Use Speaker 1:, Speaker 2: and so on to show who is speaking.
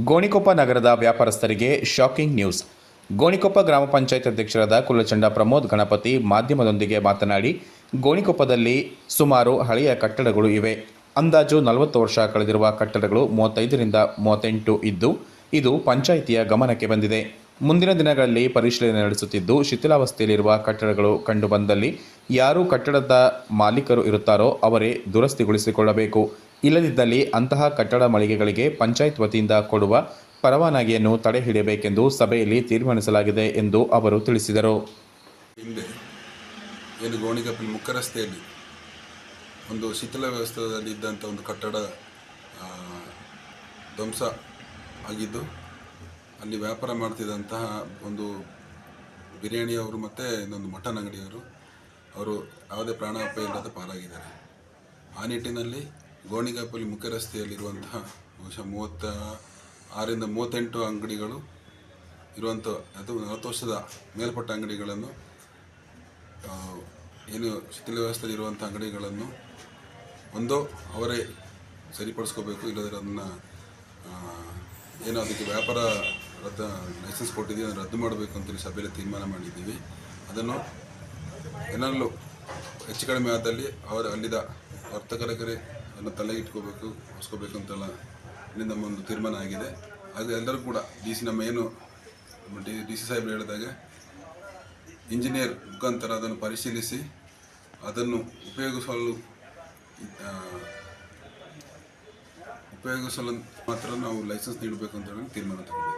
Speaker 1: ಗೋಣಿಕೊಪ್ಪ ನಗರದ ವ್ಯಾಪಾರಸ್ಥರಿಗೆ shocking news. Gonikoppa ಗ್ರಾಮ ಪಂಚಾಯತ್ ಅಧ್ಯಕ್ಷರಾದ ಕುಲಚಂಡ ಪ್ರಮೋದ್ ಗಣಪತಿ ಮಾಧ್ಯಮದೊಂದಿಗೆ ಮಾತನಾಡಿ, ಗೋಣಿಕೊಪ್ಪದಲ್ಲಿ ಸುಮಾರು ಹಳೆಯ ಕಟ್ಟಡಗಳು ಇವೆ. ಅಂದಾಜು 40 ವರ್ಷ ಕಳೆದಿರುವ ಕಟ್ಟಡಗಳು 35ರಿಂದ 38 ಇದ್ದು, ಇದು ಪಂಚಾಯಿತಿಯ ಗಮನಕ್ಕೆ ಬಂದಿದೆ. ಮುಂದಿನ ದಿನಗಳಲ್ಲಿ ಪರಿಶೀಲನೆ ನಡೆಸುತ್ತಿದ್ದು, ಶಿಥಿಲಾವಸ್ಥೆಯಲ್ಲಿರುವ ಕಟ್ಟಡಗಳು ಕಂಡುಬಂದಲ್ಲಿ ಯಾರು ಕಟ್ಟಡದ ಮಾಲೀಕರು ಇರುತ್ತಾರೋ ಅವರೇ ದುರಸ್ತಿಗೊಳಿಸಿಕೊಳ್ಳಬೇಕು. ಇಲ್ಲದಿದ್ದಲ್ಲಿ ಅಂತಹ ಕಟ್ಟಡ ಮಳಿಗೆಗಳಿಗೆ ಪಂಚಾಯತ್ ವತಿಯಿಂದ ಕೊಡುವ ಪರವಾನಗಿಯನ್ನು ತಡೆ ಹಿಡಿಯಬೇಕೆಂದು ಸಭೆಯಲ್ಲಿ ತೀರ್ಮಾನಿಸಲಾಗಿದೆ ಎಂದು ಅವರು ತಿಳಿಸಿದರು.
Speaker 2: ಹಿಂದೆ ಏನು ಗೋಣಿಕೊಪ್ಪಲ್ ಮುಖ್ಯ ರಸ್ತೆಯಲ್ಲಿ ಒಂದು ಶಿಥಿಲ ವ್ಯವಸ್ಥೆಯಲ್ಲಿ ಇದ್ದಂಥ ಒಂದು ಕಟ್ಟಡ ಧ್ವಂಸ ಆಗಿದ್ದು, ಅಲ್ಲಿ ವ್ಯಾಪಾರ ಮಾಡ್ತಿದ್ದಂತಹ ಒಂದು ಬಿರಿಯಾನಿಯವರು ಮತ್ತು ಇನ್ನೊಂದು ಮಟನ್ ಅಂಗಡಿಯವರು ಅವರು ಯಾವುದೇ ಪ್ರಾಣಾಪಾಯ ಇಲ್ಲದೆ ಪಾರಾಗಿದ್ದಾರೆ. ಆ ನಿಟ್ಟಿನಲ್ಲಿ ಗೋಣಿಕೊಪ್ಪಲ್ ಮುಖ್ಯ ರಸ್ತೆಯಲ್ಲಿರುವಂತಹ ಬಹುಶಃ 36ರಿಂದ 38 ಅಂಗಡಿಗಳು ಇರುವಂಥ, ಅದು 40 ವರ್ಷದ ಮೇಲ್ಪಟ್ಟ ಅಂಗಡಿಗಳನ್ನು, ಏನು ಶಿಥಿಲ ವ್ಯವಸ್ಥೆಯಲ್ಲಿರುವಂಥ ಅಂಗಡಿಗಳನ್ನು ಒಂದೋ ಅವರೇ ಸರಿಪಡಿಸ್ಕೋಬೇಕು, ಇಲ್ಲದ್ರೆ ಅದನ್ನು ಏನೋ ಅದಕ್ಕೆ ವ್ಯಾಪಾರ ಲೈಸೆನ್ಸ್ ಕೊಟ್ಟಿದ್ದೀವಿ ಅದನ್ನು ರದ್ದು ಮಾಡಬೇಕು ಅಂತೇಳಿ ಸಭೆಯಲ್ಲಿ ತೀರ್ಮಾನ ಮಾಡಿದ್ದೀವಿ. ಅದನ್ನು ಏನಾಗಲೂ ಹೆಚ್ಚು ಕಡಿಮೆ ಆದಲ್ಲಿ ಅಲ್ಲಿದ್ದ ವರ್ತಕರಿಗೆ ಅದನ್ನು ತಲೆಗೆ ಇಟ್ಕೋಬೇಕು, ಹೊಸ್ಕೋಬೇಕು ಅಂತೆಲ್ಲ ಇಲ್ಲಿ ನಮ್ಮ ಒಂದು ತೀರ್ಮಾನ ಆಗಿದೆ. ಹಾಗೆ ಎಲ್ಲರೂ ಕೂಡ ನಮ್ಮ ಏನು ಡಿ ಸಿ ಸಾಹೇಬರು ಹೇಳಿದಾಗೆ ಇಂಜಿನಿಯರ್ ಮುಖಾಂತರ ಅದನ್ನು ಪರಿಶೀಲಿಸಿ ಅದನ್ನು ಉಪಯೋಗಿಸಲು ಮಾತ್ರ ನಾವು ಲೈಸೆನ್ಸ್ ನೀಡಬೇಕು ಅಂತ ಹೇಳಿ ತೀರ್ಮಾನ ತಗೊಂಡಿದ್ದೀವಿ.